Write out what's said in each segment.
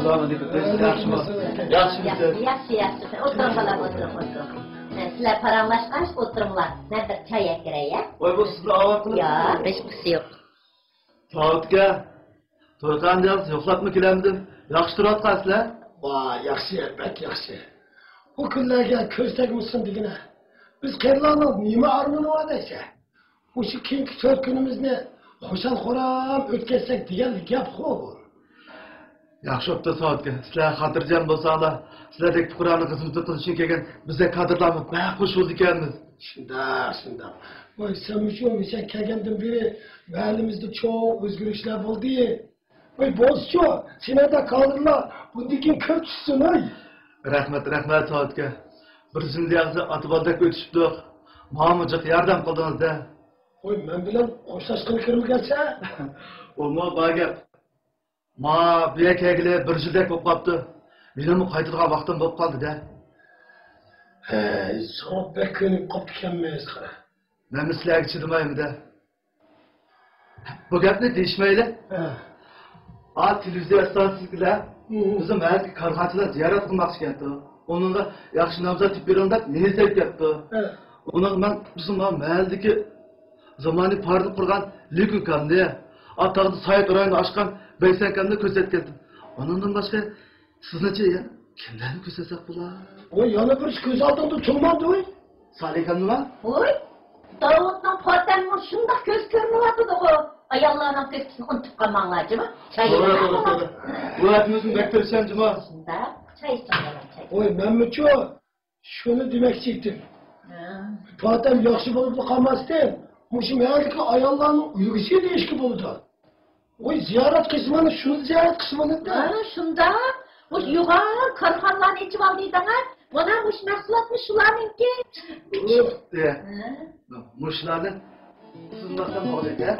Assalomu alaykum. Yaxshimi? Yaxshi. O'tiring bolam, o'tiring. Sizlar paranglashqancha o'tiringlar. Men bir choy akiray, ya? Voy, bu sizni avval qilib. Yo'q, hech qisi yo'q. Soatga to'yqanjal yo'qlatma kelamdim. Yaxshi turayotqansizlar? Voy, yaxshi, bak yaxshi. Bu kunlarga ko'z tegmasin degina. Biz qerlarning nima armoni bor deysa? O'sha keyingi 4 kunimizni xushal-xuram o'tkazsak degan gap xo'p. Yaxshi o'tdi soatga. Sizlar xotirjam bo'lsanglar, sizlardek fuqaroning xizmat qilish uchun kelgan bizga kadrlarni xush bo'ldi ekanmiz. Shunda. Voy, sen o'sha kelgandan beri mahallimizda cho'q o'zgarishlar bo'ldi. Voy, boschi, senada kadrlar bundan keyin ko'p tushsin, oy. Rahmat soatga. Bir zindiyaqni atibaldek o'tishibdi. Mahmudjiq yordam qildingiz-da. Voy, men bilan qo'shilishga kirmagansa? Olma bagap. Ma buya kelgili bir yildek bo'lib qolibdi. Mening qaytadigan vaqtim bo'lib qoldi-da. Soat bekkenib qolib ekanmiz qara. Men sizlarga chidamayman-da. Bu gapni deyishmayli. Televiziya stansiyasiga bizim mahalliy korxonachilar ziyorat qilmoqchi ekan. Onunla yaxshi nomzod deb beringlar, meni sevib ketdi. Uni men bizim mahalldagi zamoniy parni qurgan Likukamni, ataqda sayt rayoni ochgan Baysankamni ko'rsatgandim. Onundan boshqa sizlarcha kimlarni ko'rsatsak bo'lar? Voy, yana bir ko'z oldimda turmadi, voy. Salikamni? Voy, Davudning xotinmi shundoq ko'z ko'rinyapti-ku. Ayollarning ko'zini unutib qolmanglarchi-mi? To'g'ri. Bu haqimizning bektirisham juma. Shunda choy ichinglar. Voy, menmichu shuni demoqchi edim. Xotin yaxshi bo'lib qolmasdan, mushu mahalliy ayollarning uygusi deyishki bo'ldi. Voy, ziyorat qismini shuni ziyorat qismini-da. Shunda bu yuqori korxonalarni ichib oldinglar. Mana bu mahsulotni shularningki. Mushlarni sizlardan bo'ladi-da.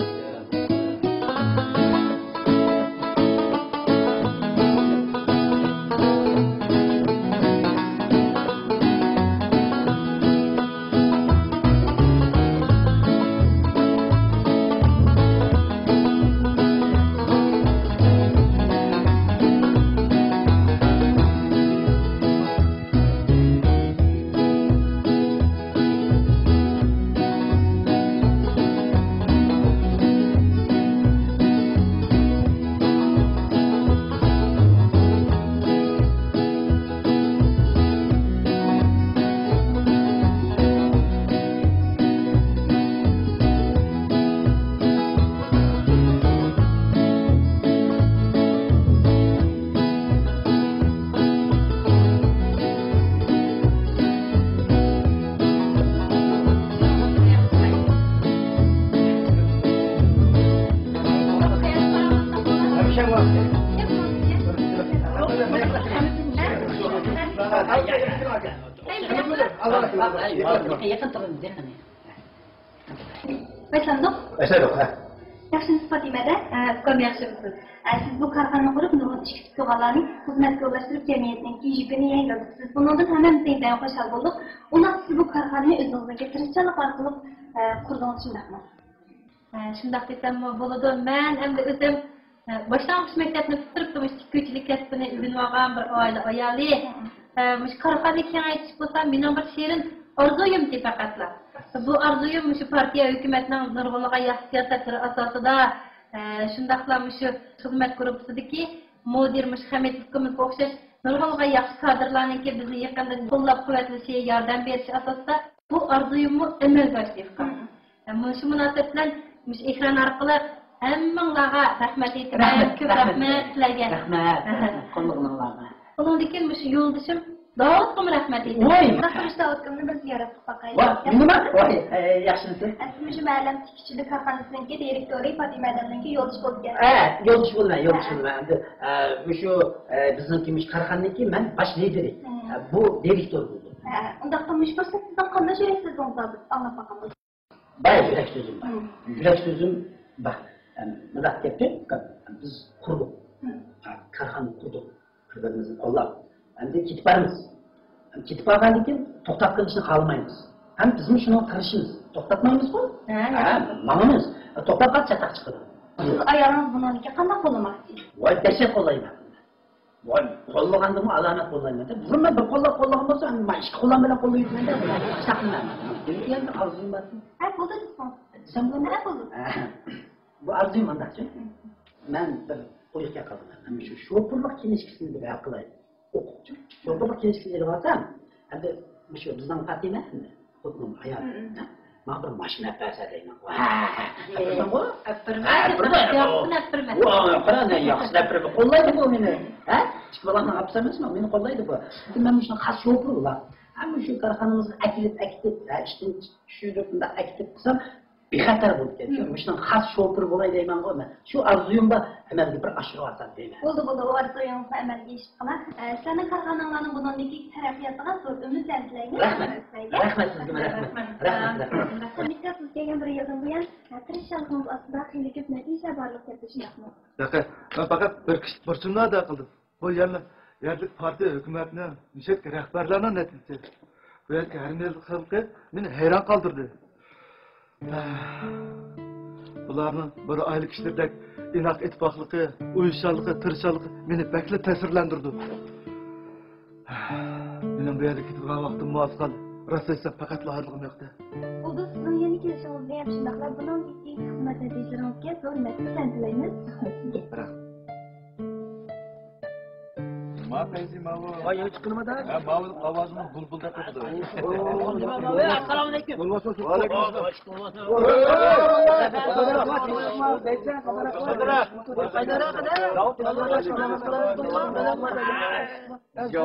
Yakın durun dedim. Başlandık. Başladık ha. Yaxshimisiz Fotimada? Ko'p yaxshimisiz. Siz bu korxona qurib, nurg'un ichki fuqarolarning xizmatga o'rlashtirib jamiyatning keyinchigini yangildik. Siz bundan hammamiz tengdan xushal bo'ldik. Uni siz bu korxonani o'zingizga tirishchalik orqali qurdingiz, shundaqmi? Shundaq desam bo'ladi. Men endi o'zim boshlang'ich maktabni bitirib, tikuvchilik kasbini o'rganib olgan bir oila ayoli. Mush korxona kengaytirish bo'lsa, mening bir shirin orzuyum faqatla. Bu arzuyum shu partiya hukumatning nurg'unlig'a yaxshi siyosatlari asosida shundaqla shu xizmat guruhidagi mudir Hamid hukumatga o'xshash nurg'unlig'a yaxshi kadrlarniki bizni yaqindan qo'llab-quvvatlashiga yordam berish asosida bu arzuyimni amalga oshirgan. Shu munosabat bilan ekran orqali hammanglarga rahmat aytaman, ko'p rahmat tilagan. Rahmat. Qo'llinglarga. Bundan keyin shu yo'ldashim Davudga rahmat aytaman. Voy, Davudga bir ziyorat qilib qo'yay. Voy, nima? Voy, yaxshimisiz? Siz shu mahallam tikuvchilik korxonasining direktori Fotima Adamning yo'ldosh bo'lgan. Yo'ldosh bo'lmay. Endi shu bizning korxonaniki men bosh lideri. Bu direktor bo'ldi. Unda qilmish bo'lsa, sizdan qanday so'raysiz o'zingizdan anglab boqamiz. Bay yurak so'zim bor. Yurak so'zim bor. Nima deyapti? Biz qurdik. Korxona qurdik. Qurganimizni qo'llab. Endi ketib boramiz. Ketib borgandan keyin to'xtab qolishni xohlamaymiz. Ham biz shuni qilishimiz. To'xtatmaymiz-ku? Mamamiz. To'xtab qolsa chatoq chiqadi. Ayolingiz bundan qanday qo'llamoqchi? Voy, dahshat qo'llayman. Qo'llagandim alamat qo'llayman deb. Buni bir qo'llagan bo'lsa, men ikki qo'llam bilan qo'llayman-da. Saqlanman. Endi arzum bor. Ha, bo'ldi desam. Sen bu Nima bo'ldi? Bu arzum mandachi. Men bir qo'yishga qoldim. Men shu sho'purlik kelishkisini deb aqlayman. O'quvchi. Sho'purlik kelishkisini deb olsam, endi shu bizning Fatima, xo'pmi ayol. Mana bir mashina bersa deyman. Qarang, yaxshilab bir qo'llaydi bu meni. Ha? Chiqmalarni apsamasmi? Meni qo'llaydi bu. Men shuni xas sho'pur ular. Hamma shu korxonamizga akilib, ishdan tushirib, bunda akilib qilsam, bexatar bo'lib ketdi. Shuni xas sho'pur bo'lay deyman-ku men. Shu arzuyimda amalga bir oshirib olsam deyman. Bo'ldi, o arzuyingizni amalga oshib qoladi. Seni korxonanglarning buningdagi taraqqiyotiga zo'r umid tilaymiz. Rahmat sizga, rahmat. Komissiyasiz kelgan bir yildan buyon tirishchiligimiz ostida qiynalib natija borlik deb tushunapman. Ben fakat bir kishi burchimni ado qildim. Bu yerlik partiya hukumatni nishat rahbarlarning natijasi. Bu yerga harmel xalqi meni hayron qoldirdi. Bularning bir oylik ishlardagi inoq ittifoqligi, uyushchanligi, tirishchanligi meni bakli ta'sirlantirdi. Mening bu yerga ketgan vaqtim muvaffaq. Rost aytsam faqat loyiqligim yo'qda. Bo'ldi, sizning yeni kelishingizni ham shundaqlar bilan xizmat natijalaringizga zo'r natija tilaymiz. Ma pensi ma bu. Voy, yo'q chiqilmadi. Ma bu ovozini bulbulda qildi. Assalomu alaykum. Va alaykum Yo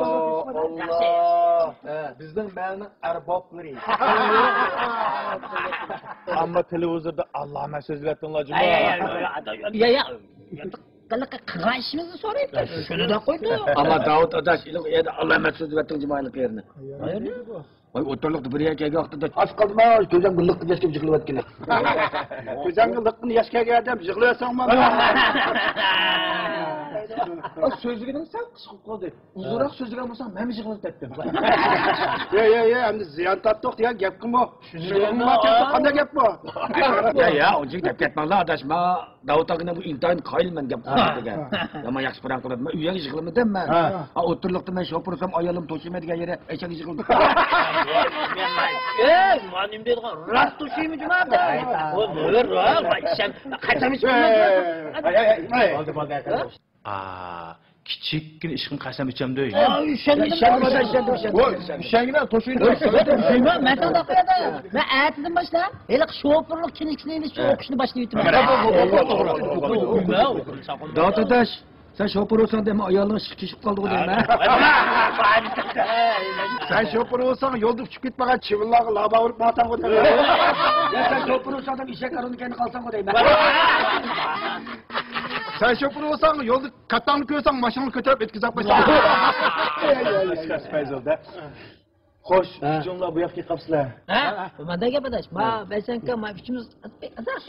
Allah. Bizning malni arboblari. Amma televizorda Allohma so'zlayotganlar juma. Ya. Qanaqa qilishimizni so'rayapti. Shuni da qo'ydi. Ama Davut adaş edi Allohma so'zlayotgan jumaylik yerni. Voy o'tirliqda bir yerga yoqdi da Aç kaldım ha, gözüm gıllıklı yaşkep yıkılıp etkine. Gözüm gıllıklı yaşkep geldim, yıkılıyorsan mı? Sözlüğünün sen kısık oldu. Uzurak sözlüğün olsan ben mi yıkılıp ettim? Ye, hem de ziyan tattık diye gep kim o? Sözlüğün mü atıyorsun, kanda gep bu? ya onca gap ketmanglar adaş ma Davut agına bu intayin qayılman gap qilgan. Yama yaxshi paran qiladi. Men uyga yig'ilmadim men. Ha o'tirliqda men shopursam ayolim to'shimaydigan yere eshak yig'ildi. Men nima deydigan? Rost to'shaymi jumada? O bo'lar, sen qachon kichikgina ishqim qasam icham dey. Üşengine toşuyun. Men sana qo'yadi. Men aytdim boshlab, hali shopurlik kinikni shu o'qishni boshlayib o'tiraman. Davut adaş sen şopur olsan deme ayolun şişip kaldı o deme. Sen şoför olsan yolda uçup gitmeden çivillağı laba vurup matan o deme. Ya sen şopur olsan da işe karını kendi kalsan o deme. Sen şoför olsan yolda katanlık görsen maşını kötürüp etkizap başlar. Hoş, jonlar bu yoqqa qapsizlar. Ha? Manda gap adash. Ben sen kam uchimiz adash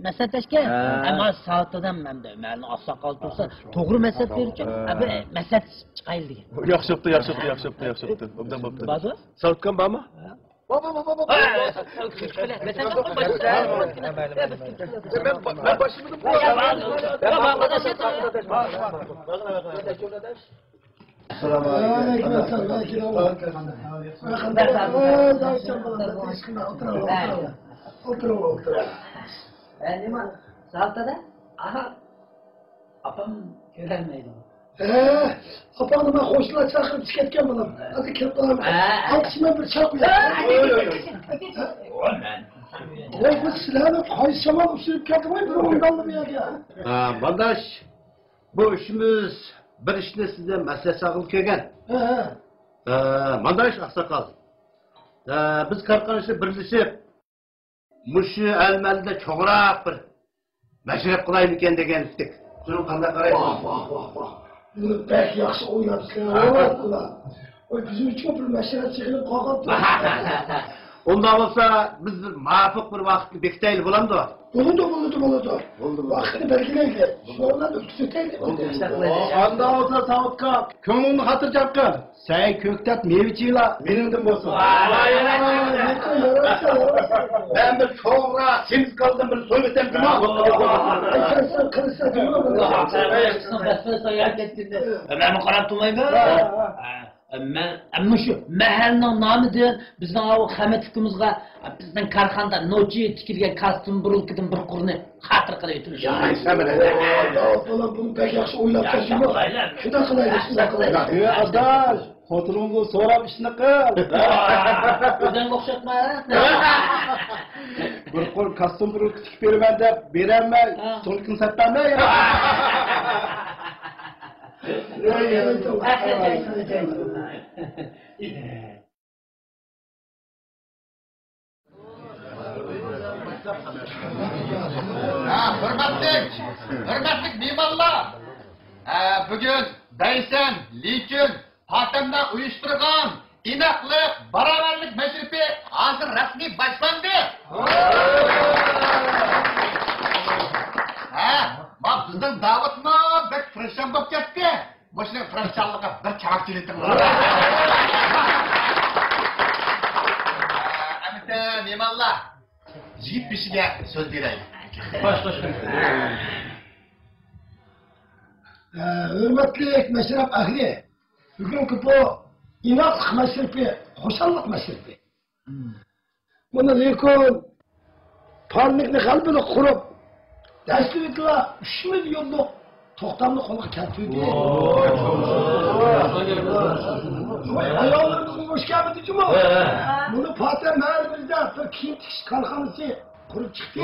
maslahatlashga. Ammo soatdan menda meni oqsoqol tursa, to'g'ri maslahat beruvchi, bir maslahat chiqayli degan. Yaxshibdi. Obdan bo'pti. Bazo? Soatkan bormi? Ben başımı Nima? Saltada? Aha. Apam kelmaydi. Apağını ben hoşuna çakırıp çıkartken bana. Hadi kirip kalalım. Aksime bir çakmıyor. Oy bu silahını kayışama sürüp geldi. Vay bir ondanlı bir yer ya. Bandaş, bu işimiz bir işine size mesele sağlık kelgen. Bandaş aksakal. Biz karkanışı birleşip Muşu elmelide çoğurak bir meşrep kılayım iken degen ettik. Şunu kanda karayın. Bunu pek yaxşı oynatmışlar. Oy bizim için bir meşrep çıkılıp kalkıp. Onda olsa biz bir mafık bir vakit bekteyli bulan da. Bulundu. Vakti belgileydi. Sonra öksüteydi. Onda olsa Savutka, köngünü hatırcapkı. Sen köktet meviçiyle benimden bolsun. Yarasa. Ben bir çoğura semiz kaldım bir söyletem ki Sen kılıçla değil mi? Ben qarab turmaymi? Amma shu mahalning nomidan bizning o xamatikimizga bizning korxonada nochi tikilgan kostyum burunkidan bir qurni xatir qilib o'tirish. Ulan bunu pek yaxshi o'ylab topdingmi? Shunda qilaylik. Adaş, xotiningni so'rab ishni qil. O'zingga o'xshatma. Bir qo'l kostyum burun tikib beraman deb berolmay, so'lkini satmay. Hürmetlik mimarlar. Bugün Beysen, Liçün, Patem'de uyuşturgan inaklık, beraberlik meşrifi hazır resmi başlandı. Bak bizden davet mı? Bek Fransızcan bak gitti. Başına Fransızcanlığa bir çabak çiletim var. Emite mimarlar. Jigit pişige söz vereyim. Baş. Hürmetlik meşrep ahli. Bugünkü bu inak meşrefi, hoşallık meşrefi. Bunu lekin parnikni kalbini kurup Dəstəliklə 3 milyonluq toxtamlı qolaq kəltiydi. Ayağlarımızın hoş gelmedi cuma. Bunu Fatih mahallimizde bir kiyim tikiş karxanası kurup çıktı.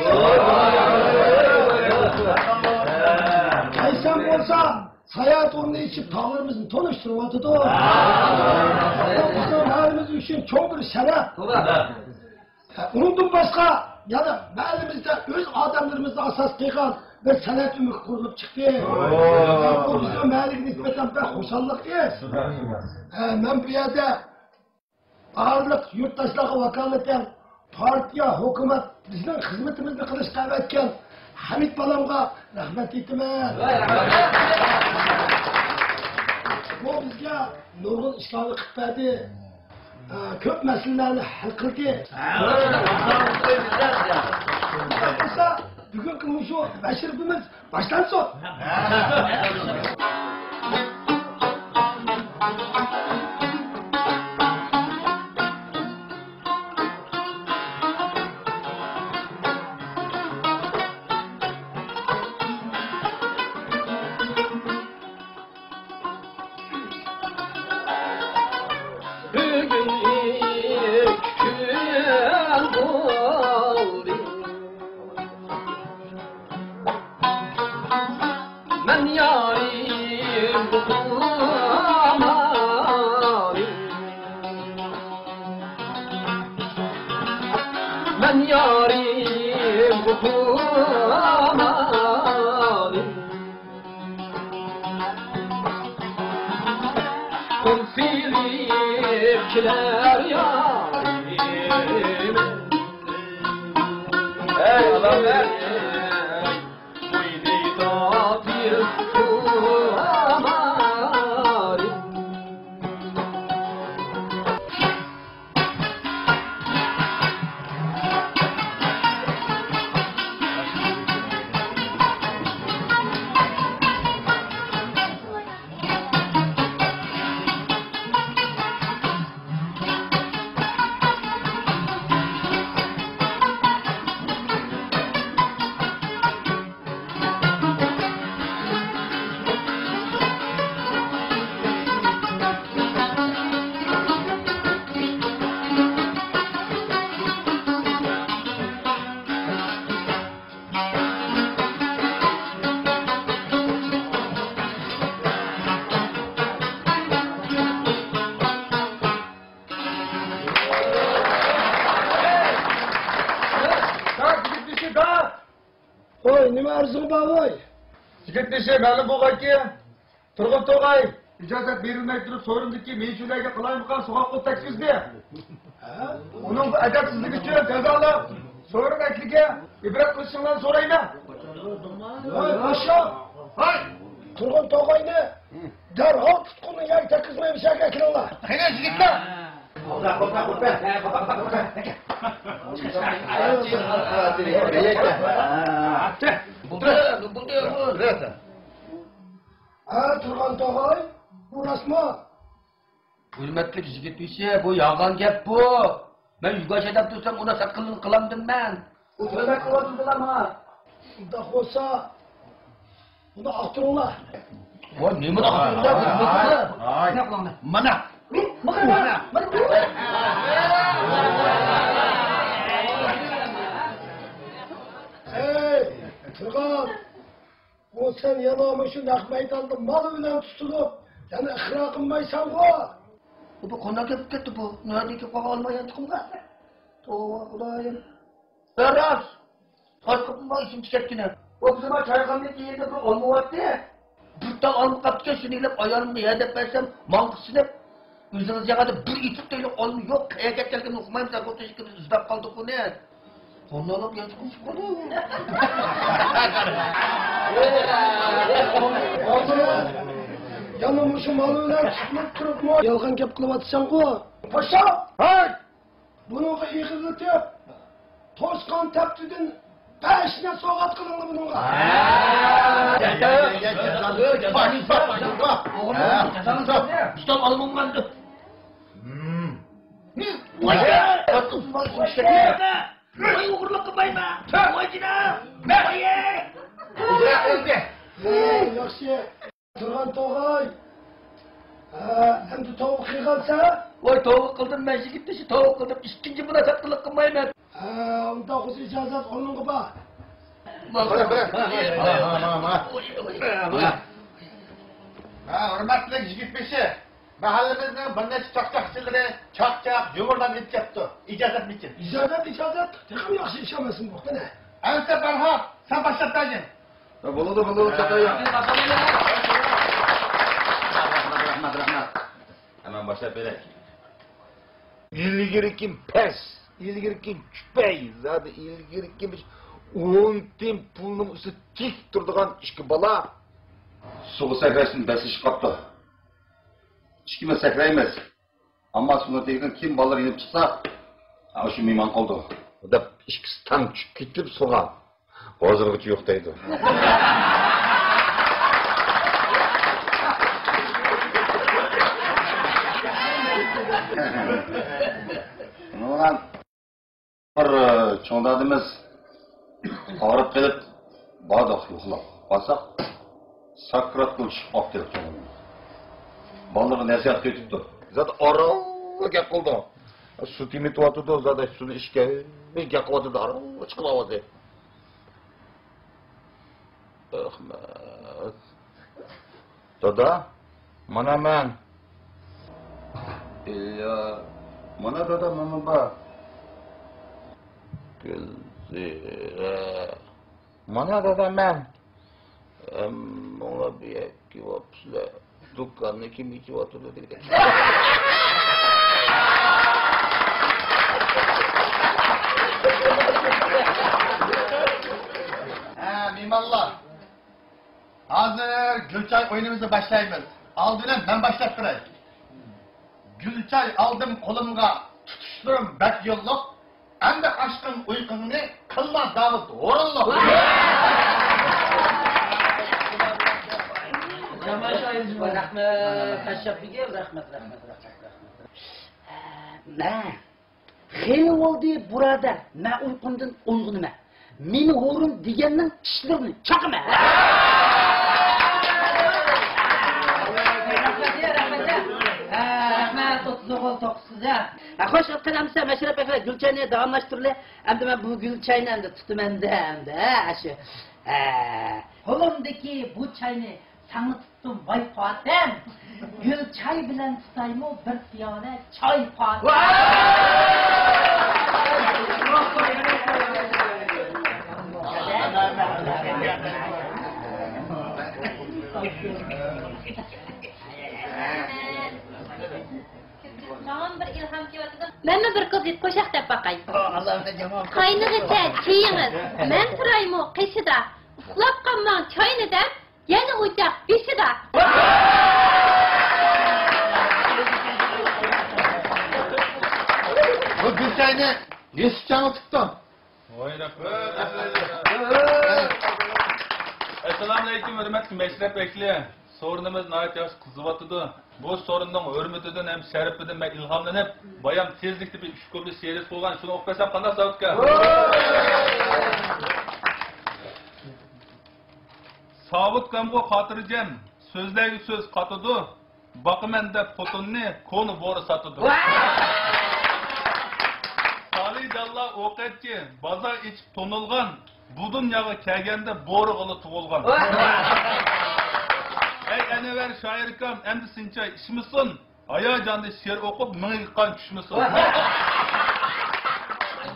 Kaysan olsa Sayat onu içip tağlarımızın tonuşturmadıdı. Bizim mahallimiz için çok bir şeref. Unuttum başka. Ya da mahallimizde öz adamlarımızda asas kıygan bir sanat ümük kurulup çıktı. Bu bizim mahallik nispeten pek hoşallık değil. Ben bu yerde ağırlık yurttaşlığa vakaleten partiya, hükümet bizden hizmetimizni kılışqa etken Hamid balamga rahmet ettimen. Bu bizge nurgul işgali kıtbedi. Köp meselelerini hal kıldı. Bugünkü muşu meşrifimiz başlansın. Nima arzun bağlay? Sigirtleşe ma'lum bo'lganki, Turg'un To'g'ay ijozat berilmay turib so'rindiki, menchularga qilayotgan so'roqqa taklifni. Uning adabsizligi uchun jazolab, so'rinakliga ibrat qilishinglarni so'rayman. Voy poshsho! Voy! Turg'un To'g'ayni darhol tutqunni yakta qizmay bishakka kiringlar. Qani yigitlar? Turgan tog'ay, bu rostmi? Hurmatli yigitmishi, bu yolg'on gap bu. Men uyga shadab tursam, uni satqinlik qilamdim men. Hurmat qilyapsizlarmi? Unda bo'lsa, uni oqtiringlar. Voy, nima oqtiringlar? Mana. Hey, Turgan. O sen yanağımı şu nak meydanda malı bilen tutulup, yani ıhra kılmaysan o. Bu konak hep gitti bu. Nerede ki kova almayan çıkımda? Tova Allah'ım. Beraz. Kalkıp mı işim tüketkine? O kızıma çaykanlık yerinde bir olmayacaktı. Buradan alıp kaptıken şunu ilip ayarımda yedip versem, mangısını üzerinize kadar bir itip değil olmuyor. Yok, kıyaket gelken okumayayım sen kotu şıkkını ızdap kaldık bu ne? Onu alıp genç konuşup oluyor. Yanılmışı malı bilen çıkıp durup mu? Yalgan kep kılıp atsan o. Paşa! Hay! Bununla yıkılıtıp, toskan teptidin peşine soğat kılındı bununla. Tutam alınmadı. Vay uğurluk kımayma. Vay cina. Vay ye. Yaxşı. Turgan tog'ay. Endi tovuq qiygansa? Vay tavuk kıldım ben şimdi gitti şu tavuk kıldım. İkinci buna satılık kılmayayım. Unda o'zi ijozat o'rniga bor. Hurmatli yigitmishi, mahallamizning bir necha chaqchaqchilari chaqchaq yumurdan yetkazdi. Ijozat için. Ijozat. Texim yaxshi ishamasin bu, qana. Ansa Farhod, sen başlatdın. Bo'ladi, chaqayam. Rahmat. Hemen başlat böyle. İlgiri kim pes, ilgiri kim küpey, zaten ilgiri kim 10 tim pulunun üstü tik durduğun işki bala. Suğu sakrasın besiş kaptı. Hiçkime sakrayamaz. Ama sonra tekrar kim balar inip çıksa, o şu miman oldu. O da işkisi tam kütlüp soğan. Bozurgucu yok deydi. Ulan bir çoğundadımız ağrıp gelip bağdak yoklap basak sakrat kılıç aktif çoğundan. Balığı nasihat götürdü. Zaten aralı gel oldu. Süt imit vatıdı zaten şunu işke gel vatıdı aralı çıkılamadı. Ahmet. Dada, mana men. Ya, mana dada mama ba. Gülzire. Mana dada men. Ona bir iki vapsla. Dükkanı kim iki vatıdı dedi. Mimallah. Hazır Gülçay oyunumuzu başlayımız. Aldığını ben başlattırayım. Gülçay aldım kolumga tutuşturum bek yolluk. Hem de aşkın uykunu kılma Davut oğulluk. Rahmet, Kaşşap Bey'e rahmet. Xeyli oldu burada, ben uykumdan uyg'onaman. Meni o'g'lim deganning tishlarini chaqaman. Rahmat, 39'da. Xo'sh, qadamsa Mashraf aka Gulchayni davomlashtirlar. Endi men bu Gulchayni endi tutaman-da, endi shu. Qo'limdagi bu chayni sana tuttum vay Fatem. Gül çay bilen tutayım o bir piyale çay Fatem. Ben mi bir kız it koşak dep bakayım. Kaynıgıça çiğiniz. Men turayım o kışıda. Uslap kalman çayını dep. Yeni ocak bişida. Atayını Yusufcan'ı tuttum. Vay rahmet. Assalamu alaykum hürmetli meşrep bekli. Sorunumuz nayet yaş kızıvatıdı. Bu sorunun hürmetinden hem şerefiden ben ilhamlanıp bayam tezlikte bir şükürlü seyret olgan şunu okuyasam qanday Savutka? Savutkamga xotirjam so'zlaydi so'z qotidi. Boqaman deb xotinni ko'ni bo'ri sotidi. Salih Dalla o'qitchi bozor ichib to'nilgan, bu dunyoga kelganda bo'ri g'ili tug'ilgan. Ey Anvar shoirkam, endi sincha ishmisin? Hayajonda she'r o'qib, ming yiqqan tushmisin?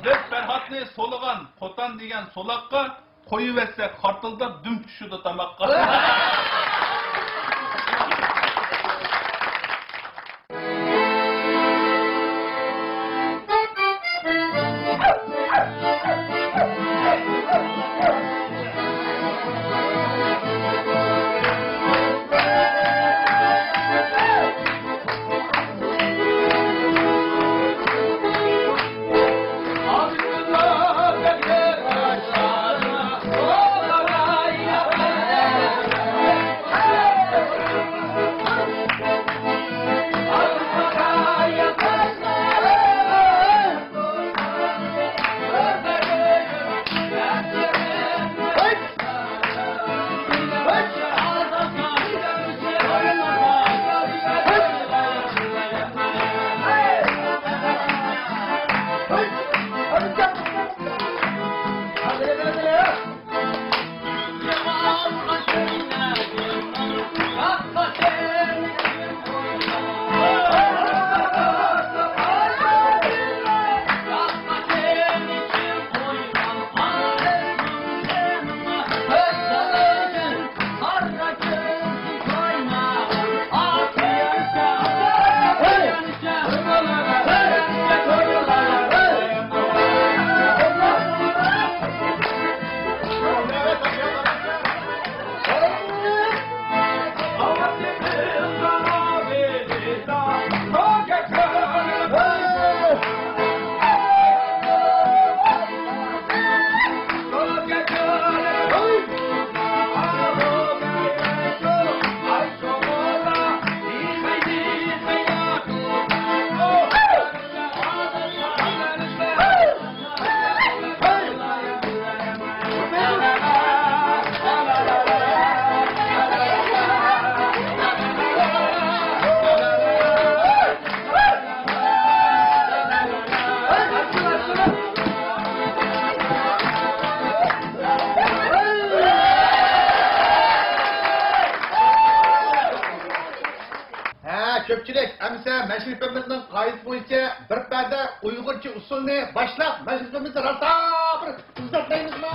Biz Ferhatni so'ligan, qo'tan degan so'laqqa qo'yiversak, qartildab dum tushidi tamoqqa. Köpçülük, əmsə məşrifimizin qayıt boyunca bir pərdə Uygurca usulunu başlap məşrifimizi rasta bir uzatmayınız mı?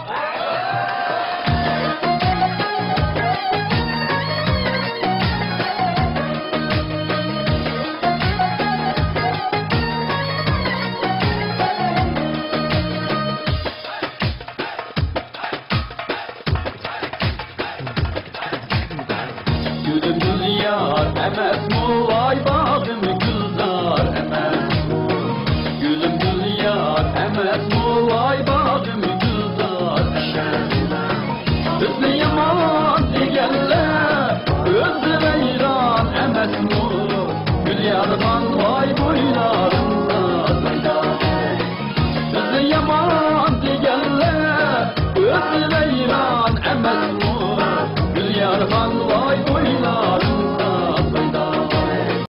Yaman digenler, özü Leyla